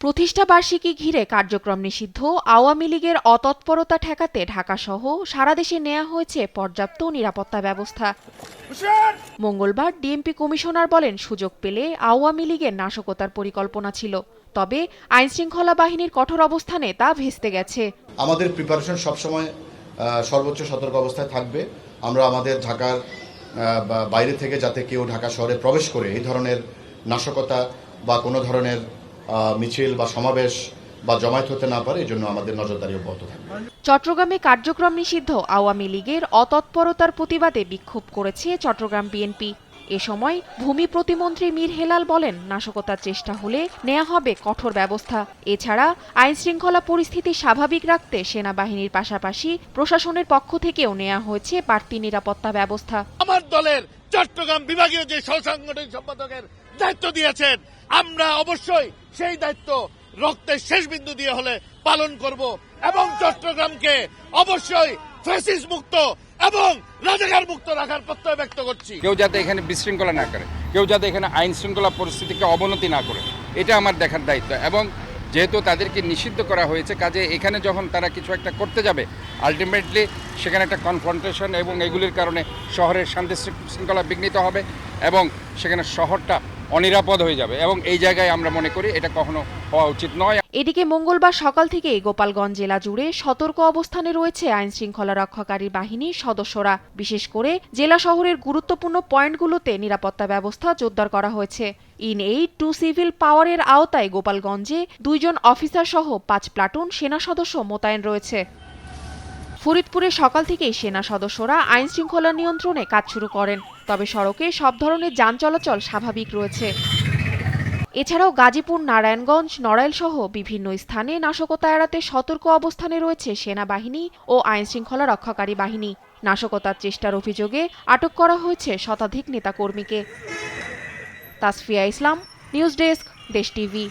প্রতিষ্ঠা বার্ষিকী ঘিরে কার্যক্রম নিষিদ্ধ আওয়ামী লীগের অতৎপরতা ঠেকাতে ঢাকাসহ সারা দেশে নেওয়া হয়েছে পর্যাপ্ত নিরাপত্তা ব্যবস্থা। মঙ্গলবার ডিএমপি কমিশনার বলেন, সুযোগ পেলে আওয়ামী লীগের নাশকতার পরিকল্পনা ছিল, তবে আইনশৃঙ্খলা বাহিনীর কঠোর অবস্থানে তা ভেস্তে গেছে। আমাদের প্রিপারেশন সবসময় সর্বোচ্চ সতর্ক অবস্থায় থাকবে। আমরা আমাদের ঢাকার বাইরে থেকে যাতে কেউ ঢাকা শহরে প্রবেশ করে এই ধরনের নাশকতা বা কোনো ধরনের মিছিল বা সমাবেশ বা জমায়েত হতে না পারে, এই জন্য আমাদের নজরদারি অব্যাহত থাকবে। চট্টগ্রামে কার্যক্রম নিষিদ্ধ আওয়ামী লীগের অতৎপরতার প্রতিবাদে বিক্ষোভ করেছে চট্টগ্রাম বিএনপি। এ সময় ভূমি প্রতিমন্ত্রী মীর হেলাল বলেন, নাশকতার চেষ্টা হলে নেওয়া হবে কঠোর ব্যবস্থা। এছাড়া আইনশৃঙ্খলা পরিস্থিতি স্বাভাবিক রাখতে সেনাবাহিনীর পাশাপাশি প্রশাসনের পক্ষ থেকেও নেওয়া হয়েছে বাড়তি নিরাপত্তা ব্যবস্থা। আমার দলের চট্টগ্রাম বিভাগীয় যে সহসাংগঠনিক সম্পাদকের দায়িত্ব দিয়েছেন, আমরা অবশ্যই সেই দায়িত্ব রক্তের শেষ বিন্দু দিয়ে হলে পালন করব এবং চট্টগ্রামকে অবশ্যই ফ্যাসিস্ট মুক্ত এবং রাজাকার মুক্ত রাখার প্রত্যয় ব্যক্ত করছি। কেউ যাতে এখানে বিশৃঙ্খলা না করে, কেউ যাতে এখানে আইন শৃঙ্খলা পরিস্থিতিকে অবনতি না করে, এটা আমার দেখার দায়িত্ব। এবং যেহেতু তাদেরকে নিষিদ্ধ করা হয়েছে, কাজে এখানে যখন তারা কিছু একটা করতে যাবে, আলটিমেটলি সেখানে একটা কনফ্রন্টেশন এবং এগুলির কারণে শহরের শান্তি শৃঙ্খলা বিঘ্নিত হবে এবং সেখানে শহরটা অনিরাপদ হয়ে যাবে এবং এই জায়গায় আমরা মনে করি এটা কখনো হওয়া উচিত নয়। এদিকে মঙ্গলবার সকাল থেকেই গোপালগঞ্জ জেলা জুড়ে সতর্ক অবস্থানে রয়েছে আইন শৃঙ্খলা রক্ষাকারী বাহিনীর সদস্যরা। বিশেষ করে জেলা শহরের গুরুত্বপূর্ণ পয়েন্টগুলোতে নিরাপত্তা ব্যবস্থা জোরদার করা হয়েছে। ইন-8 টু সিভিল পাওয়ারের আওতায় গোপালগঞ্জে 2 জন অফিসার সহ 5 প্লাটুন সেনা সদস্য মোতায়েন রয়েছে। ফরিদপুরে সকাল থেকেই সেনা সদস্যরা আইন শৃঙ্খলা নিয়ন্ত্রণে কাজ শুরু করেন, তবে সড়কে সব ধরনের যান চলাচল স্বাভাবিক রয়েছে। এছাড়াও গাজীপুর, নারায়ণগঞ্জ, নড়াইল সহ বিভিন্ন স্থানে নাশকতা এড়াতে সতর্ক অবস্থানে রয়েছে সেনাবাহিনী ও আইন শৃঙ্খলা রক্ষাকারী বাহিনী। নাশকতার চেষ্টার অভিযোগে আটক করা হয়েছে শতাধিক নেতাকর্মীকে। তাসফিয়া ইসলাম, নিউজ ডেস্ক, দেশ টিভি।